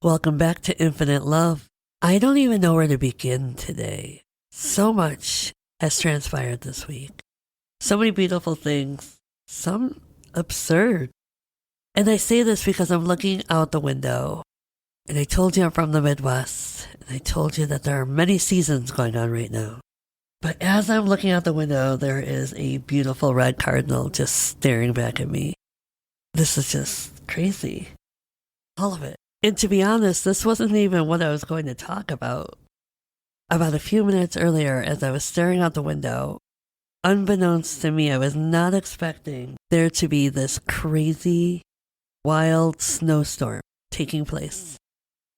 Welcome back to Infinite Love. I don't even know where to begin today. So much has transpired this week. So many beautiful things, some absurd. And I say this because I'm looking out the window, and I told you I'm from the Midwest, and I told you that there are many seasons going on right now. But as I'm looking out the window, there is a beautiful red cardinal just staring back at me. This is just crazy. All of it. And to be honest, this wasn't even what I was going to talk about. About a few minutes earlier, as I was staring out the window, unbeknownst to me, I was not expecting there to be this crazy, wild snowstorm taking place.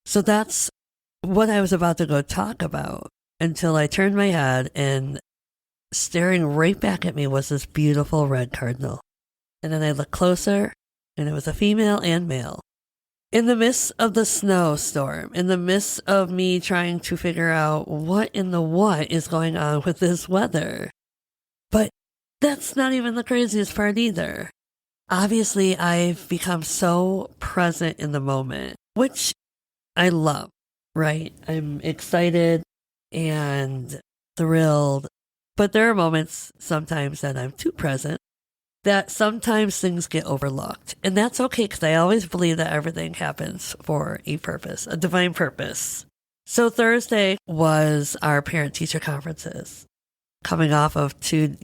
So that's what I was about to go talk about until I turned my head, and staring right back at me was this beautiful red cardinal. And then I looked closer, and it was a female and male. In the midst of the snowstorm, in the midst of me trying to figure out what in the what is going on with this weather. But that's not even the craziest part either. Obviously, I've become so present in the moment, which I love, right? I'm excited and thrilled, but there are moments sometimes that I'm too present, that sometimes things get overlooked. And that's okay, because I always believe that everything happens for a purpose, a divine purpose. So Thursday was our parent-teacher conferences. Coming off of 2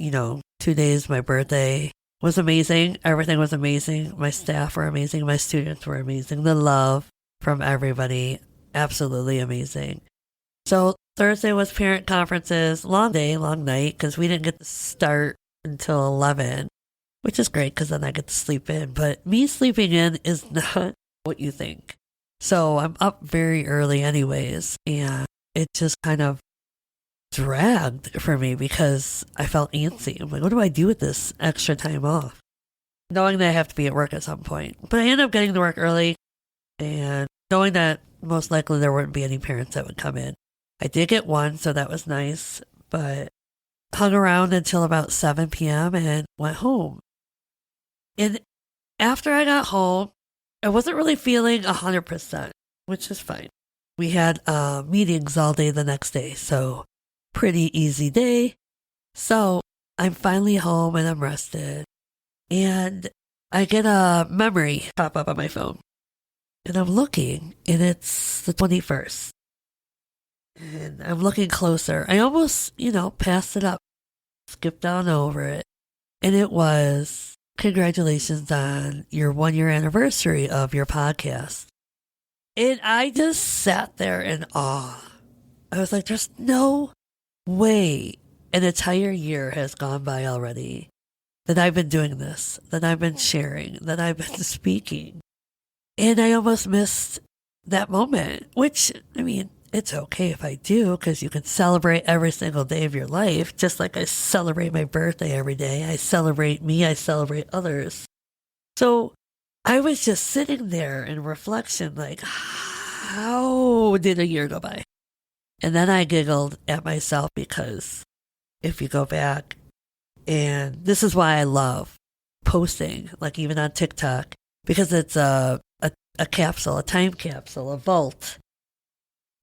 days, my birthday was amazing. Everything was amazing. My staff were amazing. My students were amazing. The love from everybody, absolutely amazing. So Thursday was parent conferences, long day, long night, because we didn't get to start until 11. Which is great because then I get to sleep in. But me sleeping in is not what you think. So I'm up very early anyways. And it just kind of dragged for me because I felt antsy. I'm like, what do I do with this extra time off? Knowing that I have to be at work at some point. But I ended up getting to work early and knowing that most likely there wouldn't be any parents that would come in. I did get one, so that was nice. But hung around until about 7 p.m. and went home. And after I got home, I wasn't really feeling 100%, which is fine. We had meetings all day the next day, so pretty easy day. So I'm finally home and I'm rested. And I get a memory pop up on my phone. And I'm looking, and it's the 21st. And I'm looking closer. I almost, passed it up, skipped on over it. And it was, congratulations on your 1-year anniversary of your podcast. And I just sat there in awe. I was like, there's no way an entire year has gone by already that I've been doing this, that I've been sharing, that I've been speaking. And I almost missed that moment, which, it's okay if I do, because you can celebrate every single day of your life, just like I celebrate my birthday every day. I celebrate me, I celebrate others. So I was just sitting there in reflection, like, how did a year go by? And then I giggled at myself, because if you go back, and this is why I love posting, like even on TikTok, because it's a capsule, a time capsule, a vault.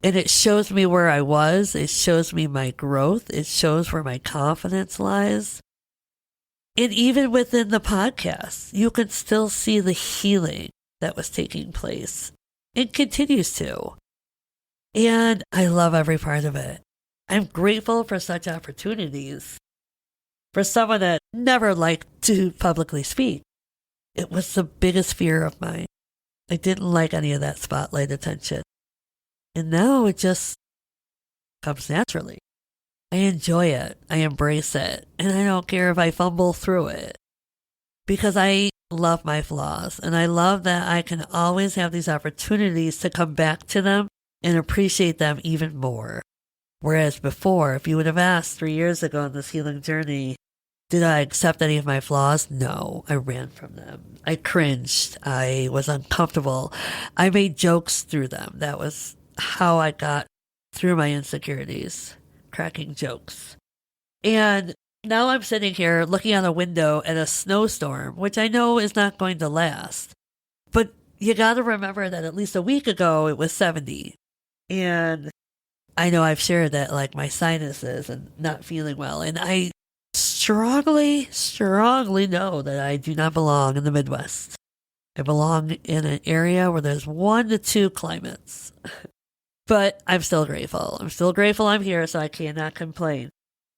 And it shows me where I was. It shows me my growth. It shows where my confidence lies. And even within the podcast, you can still see the healing that was taking place. It continues to. And I love every part of it. I'm grateful for such opportunities. For someone that never liked to publicly speak, it was the biggest fear of mine. I didn't like any of that spotlight attention. And now it just comes naturally. I enjoy it. I embrace it. And I don't care if I fumble through it. Because I love my flaws. And I love that I can always have these opportunities to come back to them and appreciate them even more. Whereas before, if you would have asked 3 years ago in this healing journey, did I accept any of my flaws? No, I ran from them. I cringed. I was uncomfortable. I made jokes through them. That was how I got through my insecurities, cracking jokes. And now I'm sitting here looking out a window at a snowstorm, which I know is not going to last. But you got to remember that at least a week ago it was 70. And I know I've shared that, like, my sinuses and not feeling well. And I strongly know that I do not belong in the Midwest. I belong in an area where there's 1 to 2 climates. But I'm still grateful. I'm here, so I cannot complain.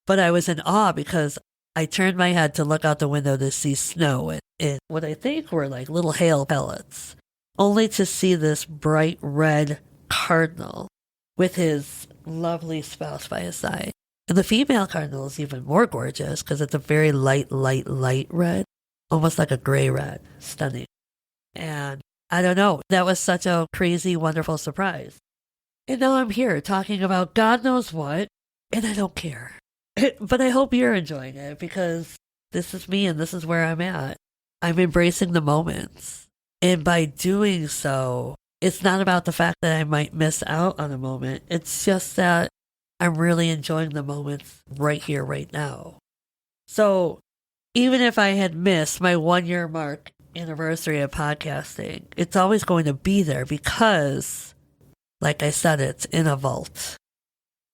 But I was in awe because I turned my head to look out the window to see snow and what I think were like little hail pellets, only to see this bright red cardinal with his lovely spouse by his side. And the female cardinal is even more gorgeous because it's a very light red, almost like a gray red. Stunning. And I don't know, that was such a crazy, wonderful surprise. And now I'm here talking about God knows what, and I don't care. But I hope you're enjoying it because this is me and this is where I'm at. I'm embracing the moments. And by doing so, it's not about the fact that I might miss out on a moment. It's just that I'm really enjoying the moments right here, right now. So even if I had missed my 1-year mark anniversary of podcasting, it's always going to be there because, like I said, it's in a vault.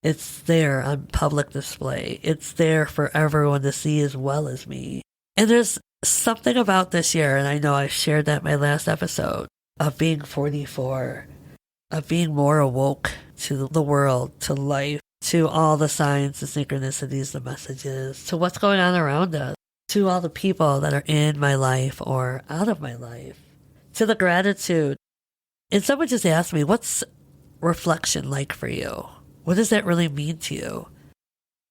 It's there on public display. It's there for everyone to see as well as me. And there's something about this year, and I know I shared that in my last episode, of being 44, of being more awoke to the world, to life, to all the signs, the synchronicities, the messages, to what's going on around us, to all the people that are in my life or out of my life, to the gratitude. And someone just asked me, what's reflection like for you? What does that really mean to you?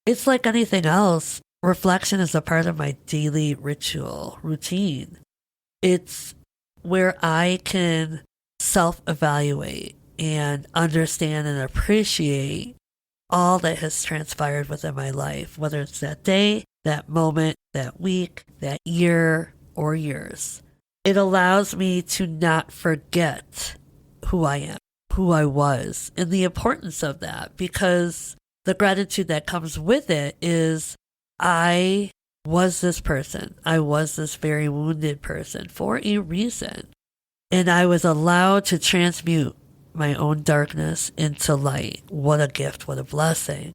It's like anything else. Reflection is a part of my daily ritual, routine. It's where I can self-evaluate and understand and appreciate all that has transpired within my life, whether it's that day, that moment, that week, that year, or years. It allows me to not forget who I am, who I was, and the importance of that, because the gratitude that comes with it is I was this person. I was this very wounded person for a reason. And I was allowed to transmute my own darkness into light. What a gift, what a blessing.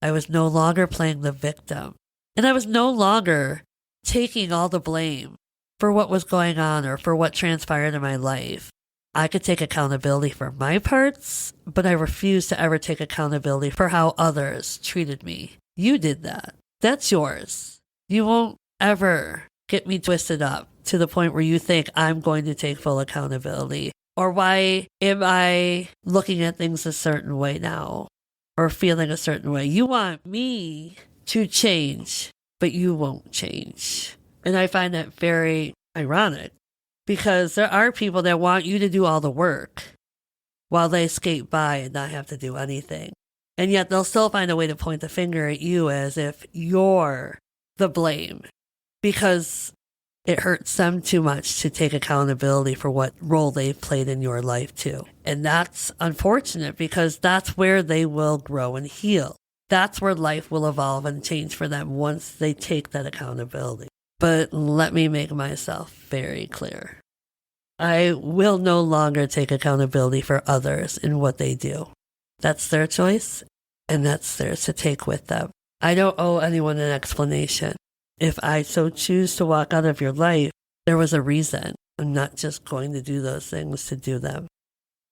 I was no longer playing the victim. And I was no longer taking all the blame for what was going on or for what transpired in my life. I could take accountability for my parts, but I refuse to ever take accountability for how others treated me. You did that. That's yours. You won't ever get me twisted up to the point where you think I'm going to take full accountability. Or why am I looking at things a certain way now or feeling a certain way? You want me to change, but you won't change. And I find that very ironic. Because there are people that want you to do all the work while they skate by and not have to do anything. And yet they'll still find a way to point the finger at you as if you're the blame because it hurts them too much to take accountability for what role they've played in your life too. And that's unfortunate because that's where they will grow and heal. That's where life will evolve and change for them once they take that accountability. But let me make myself very clear. I will no longer take accountability for others in what they do. That's their choice, and that's theirs to take with them. I don't owe anyone an explanation. If I so choose to walk out of your life, there was a reason. I'm not just going to do those things to do them.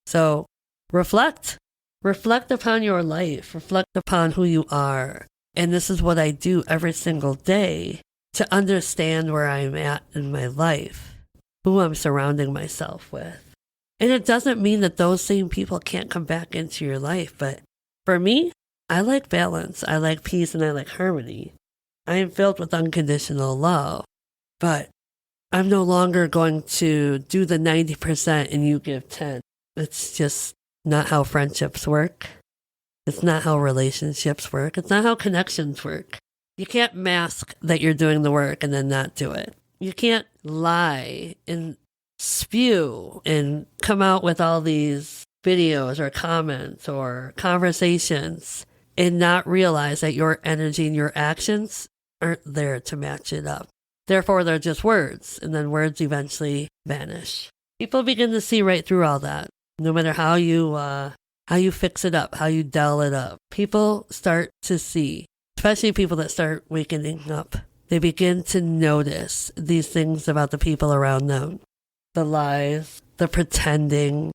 So reflect. Reflect upon your life. Reflect upon who you are. And this is what I do every single day to understand where I'm at in my life, who I'm surrounding myself with. And it doesn't mean that those same people can't come back into your life. But for me, I like balance. I like peace and I like harmony. I am filled with unconditional love. But I'm no longer going to do the 90% and you give 10. It's just not how friendships work. It's not how relationships work. It's not how connections work. You can't mask that you're doing the work and then not do it. You can't lie and spew and come out with all these videos or comments or conversations and not realize that your energy and your actions aren't there to match it up. Therefore, they're just words, and then words eventually vanish. People begin to see right through all that. No matter how you fix it up, how you dial it up. People start to see, especially people that start waking up. They begin to notice these things about the people around them. The lies, the pretending.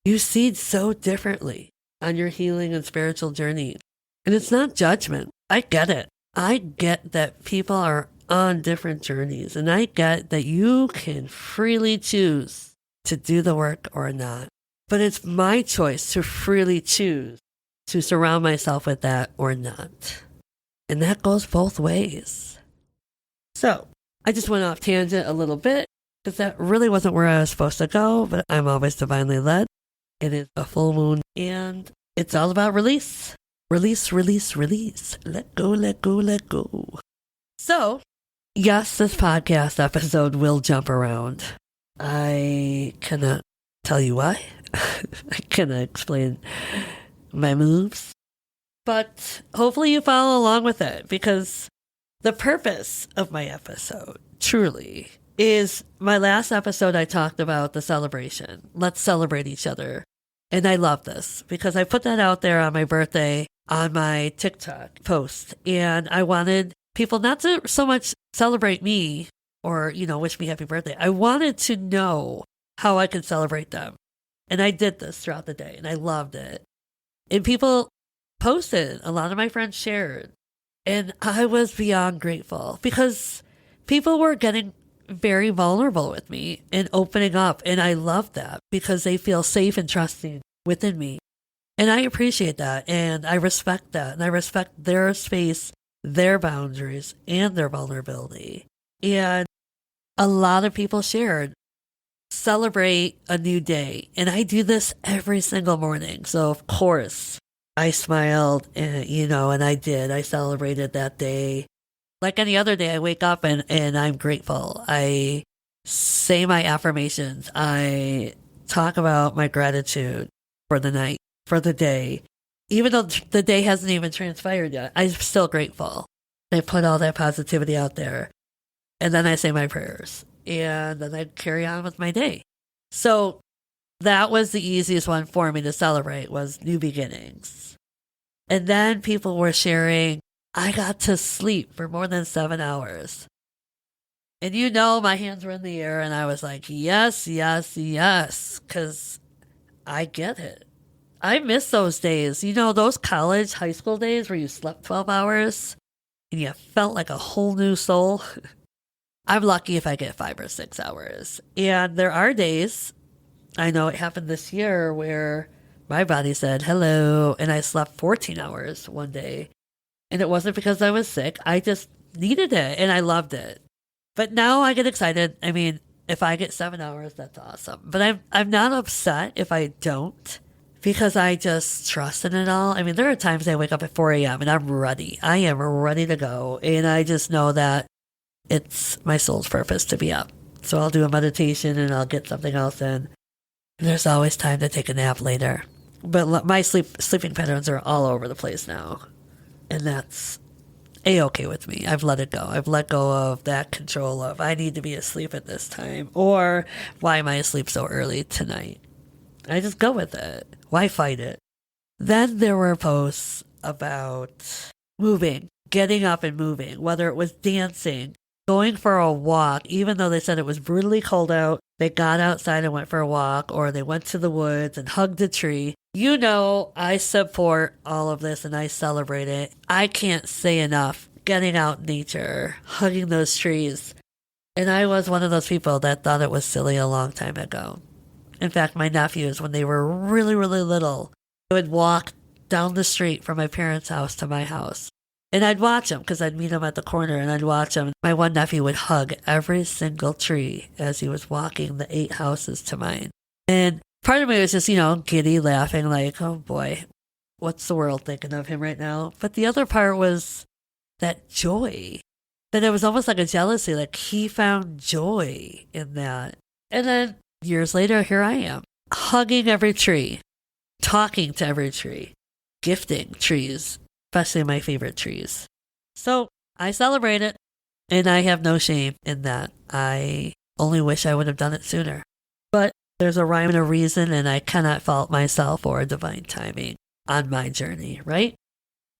You see so differently on your healing and spiritual journey. And it's not judgment. I get it. I get that people are on different journeys. And I get that you can freely choose to do the work or not. But it's my choice to freely choose to surround myself with that or not. And that goes both ways. So I just went off tangent a little bit because that really wasn't where I was supposed to go, but I'm always divinely led. It is a full moon and it's all about release. Release, release, release. Let go, let go, let go. So, yes, this podcast episode will jump around. I cannot tell you why. I cannot explain my moves. But hopefully you follow along with it because the purpose of my episode, truly, is my last episode I talked about the celebration. Let's celebrate each other. And I love this because I put that out there on my birthday on my TikTok post. And I wanted people not to so much celebrate me or, wish me happy birthday. I wanted to know how I could celebrate them. And I did this throughout the day and I loved it. And people posted, a lot of my friends shared. And I was beyond grateful because people were getting very vulnerable with me and opening up. And I love that because they feel safe and trusting within me. And I appreciate that. And I respect that. And I respect their space, their boundaries, and their vulnerability. And a lot of people shared, celebrate a new day. And I do this every single morning. So of course I smiled and, and I did. I celebrated that day. Like any other day, I wake up and I'm grateful. I say my affirmations. I talk about my gratitude for the night, for the day. Even though the day hasn't even transpired yet, I'm still grateful. I put all that positivity out there. And then I say my prayers. And then I carry on with my day. So that was the easiest one for me to celebrate was new beginnings. And then people were sharing, I got to sleep for more than 7 hours. And my hands were in the air and I was like, yes, yes, yes, because I get it. I miss those days. Those college, high school days where you slept 12 hours and you felt like a whole new soul. I'm lucky if I get 5 or 6 hours. And there are days, I know it happened this year, where my body said hello and I slept 14 hours one day. And it wasn't because I was sick. I just needed it and I loved it. But now I get excited. I mean, if I get 7 hours, that's awesome. But I'm not upset if I don't because I just trust in it all. I mean, there are times I wake up at 4 a.m. and I'm ready. I am ready to go. And I just know that it's my soul's purpose to be up. So I'll do a meditation and I'll get something else in. And there's always time to take a nap later. But my sleeping patterns are all over the place now. And that's A-okay with me. I've let it go. I've let go of that control of I need to be asleep at this time. Or why am I asleep so early tonight? I just go with it. Why fight it? Then there were posts about moving, getting up and moving, whether it was dancing, going for a walk, even though they said it was brutally cold out. They got outside and went for a walk, or they went to the woods and hugged a tree. I support all of this and I celebrate it. I can't say enough. Getting out in nature, hugging those trees. And I was one of those people that thought it was silly a long time ago. In fact, my nephews, when they were really, really little, they would walk down the street from my parents' house to my house. And I'd watch them because I'd meet them at the corner and I'd watch them. My one nephew would hug every single tree as he was walking the 8 houses to mine. And part of me was just, giddy, laughing like, oh boy, what's the world thinking of him right now? But the other part was that joy. That it was almost like a jealousy, like he found joy in that. And then years later, here I am, hugging every tree, talking to every tree, gifting trees, especially my favorite trees. So I celebrate it, and I have no shame in that. I only wish I would have done it sooner. But there's a rhyme and a reason, and I cannot fault myself or divine timing on my journey, right?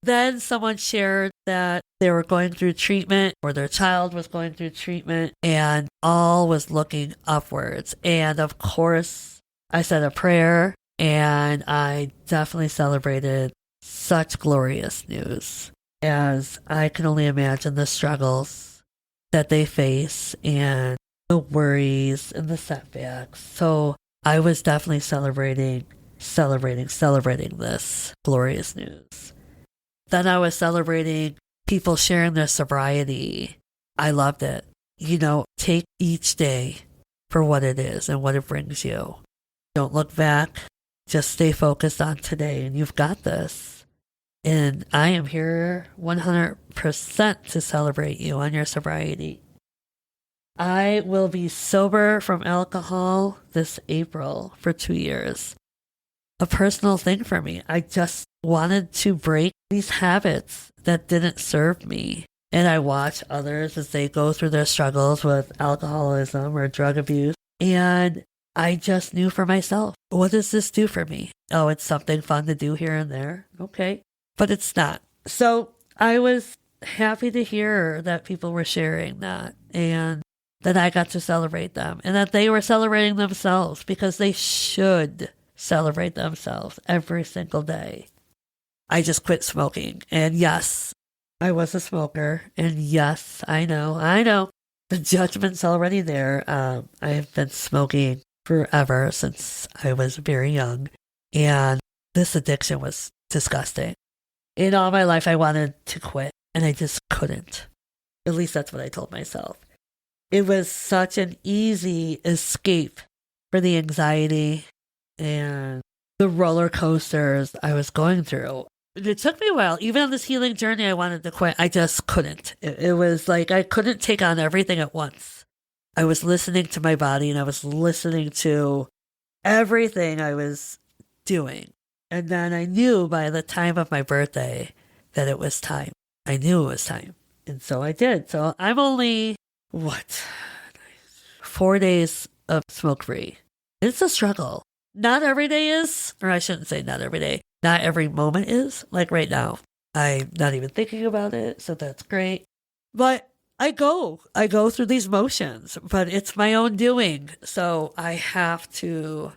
Then someone shared that they were going through treatment or their child was going through treatment and all was looking upwards. And of course, I said a prayer and I definitely celebrated such glorious news, as I can only imagine the struggles that they face and the worries and the setbacks. So I was definitely celebrating this glorious news. Then I was celebrating people sharing their sobriety. I loved it. Take each day for what it is and what it brings you. Don't look back. Just stay focused on today, and you've got this. And I am here 100% to celebrate you on your sobriety. I will be sober from alcohol this April for 2 years. A personal thing for me. I just wanted to break these habits that didn't serve me. And I watch others as they go through their struggles with alcoholism or drug abuse. And I just knew for myself, what does this do for me? Oh, it's something fun to do here and there. Okay. But it's not. So I was happy to hear that people were sharing that and that I got to celebrate them and that they were celebrating themselves, because they should celebrate themselves every single day. I just quit smoking. And yes, I was a smoker. And yes, I know. The judgment's already there. I have been smoking forever since I was very young. And this addiction was disgusting. In all my life, I wanted to quit, and I just couldn't. At least that's what I told myself. It was such an easy escape for the anxiety and the roller coasters I was going through. It took me a while. Even on this healing journey, I wanted to quit. I just couldn't. It was like I couldn't take on everything at once. I was listening to my body, and I was listening to everything I was doing. And then I knew by the time of my birthday that it was time. I knew it was time. And so I did. So I'm only, 4 days of smoke-free. It's a struggle. Not every day is, or I shouldn't say not every day. Not every moment is. Like right now, I'm not even thinking about it. So that's great. But I go through these motions, but it's my own doing. So I have to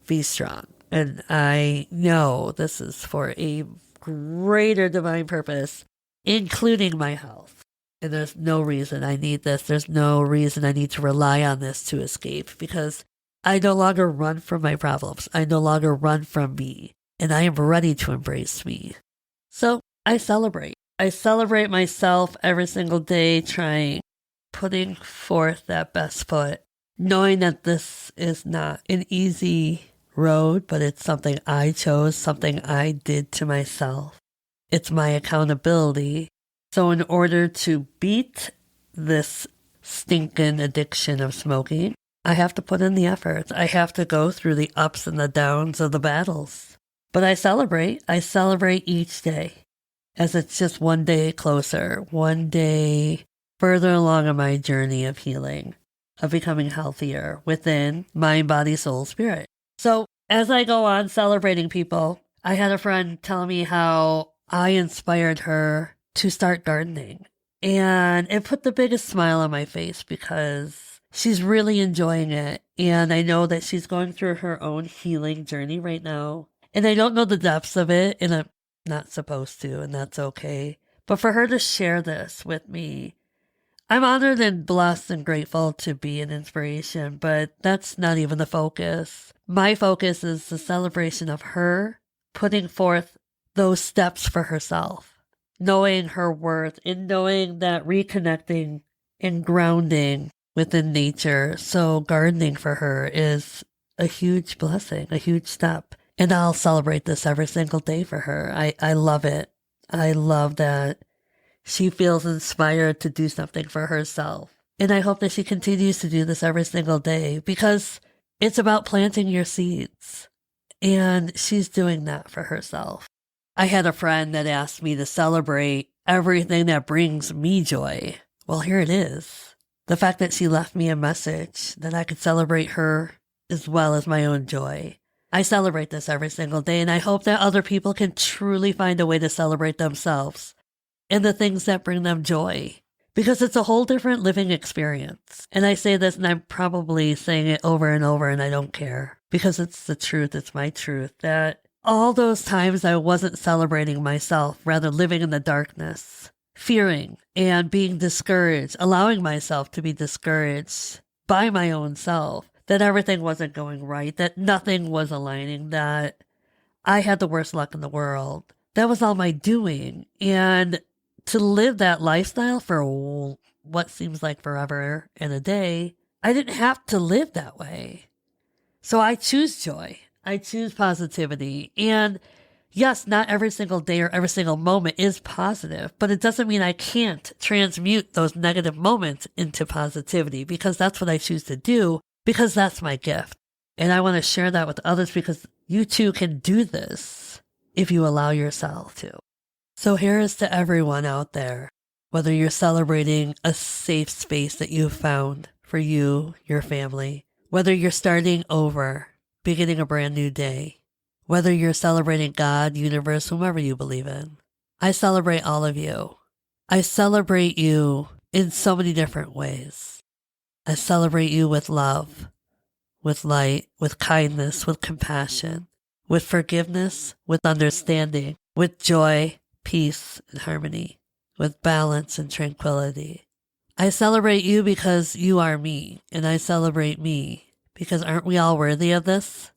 be strong. And I know this is for a greater divine purpose, including my health. And there's no reason I need this. There's no reason I need to rely on this to escape, because I no longer run from my problems. I no longer run from me. And I am ready to embrace me. So I celebrate. I celebrate myself every single day, putting forth that best foot, knowing that this is not an easy road, but it's something I chose, something I did to myself. It's my accountability. So in order to beat this stinking addiction of smoking, I have to put in the effort. I have to go through the ups and the downs of the battles. But I celebrate each day, as it's just one day closer, one day further along on my journey of healing, of becoming healthier within mind, body, soul, spirit. So as I go on celebrating people, I had a friend tell me how I inspired her to start gardening. And it put the biggest smile on my face, because she's really enjoying it. And I know that she's going through her own healing journey right now. And I don't know the depths of it, and I'm not supposed to, and that's okay. But for her to share this with me, I'm honored and blessed and grateful to be an inspiration, but that's not even the focus. My focus is the celebration of her putting forth those steps for herself, knowing her worth and knowing that reconnecting and grounding within nature. So gardening for her is a huge blessing, a huge step. And I'll celebrate this every single day for her. I love it. I love that she feels inspired to do something for herself. And I hope that she continues to do this every single day, because it's about planting your seeds. And she's doing that for herself. I had a friend that asked me to celebrate everything that brings me joy. Well, here it is. The fact that she left me a message that I could celebrate her as well as my own joy. I celebrate this every single day, and I hope that other people can truly find a way to celebrate themselves and the things that bring them joy, because it's a whole different living experience. And I say this, and I'm probably saying it over and over, and I don't care, because it's the truth. It's my truth that all those times I wasn't celebrating myself, rather living in the darkness, fearing and being discouraged, allowing myself to be discouraged by my own self, that everything wasn't going right, that nothing was aligning, that I had the worst luck in the world. That was all my doing. And to live that lifestyle for what seems like forever and a day, I didn't have to live that way. So I choose joy. I choose positivity. And yes, not every single day or every single moment is positive, but it doesn't mean I can't transmute those negative moments into positivity, because that's what I choose to do, because that's my gift. And I want to share that with others, because you too can do this if you allow yourself to. So here is to everyone out there, whether you're celebrating a safe space that you've found for you, your family, whether you're starting over, beginning a brand new day, whether you're celebrating God, universe, whomever you believe in. I celebrate all of you. I celebrate you in so many different ways. I celebrate you with love, with light, with kindness, with compassion, with forgiveness, with understanding, with joy, peace, and harmony, with balance and tranquility. I celebrate you because you are me, and I celebrate me because aren't we all worthy of this?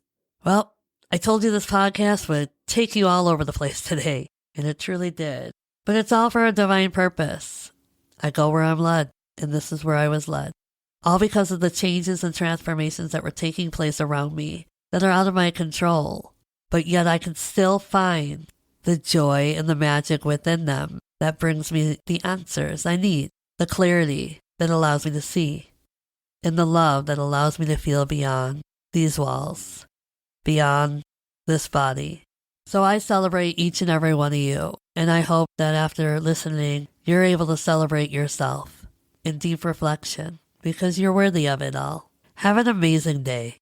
Well, I told you this podcast would take you all over the place today, and it truly did. But it's all for a divine purpose. I go where I'm led, and this is where I was led. All because of the changes and transformations that were taking place around me that are out of my control. But yet I can still find the joy and the magic within them that brings me the answers I need, the clarity that allows me to see, and the love that allows me to feel beyond these walls, beyond this body. So I celebrate each and every one of you, and I hope that after listening, you're able to celebrate yourself in deep reflection, because you're worthy of it all. Have an amazing day.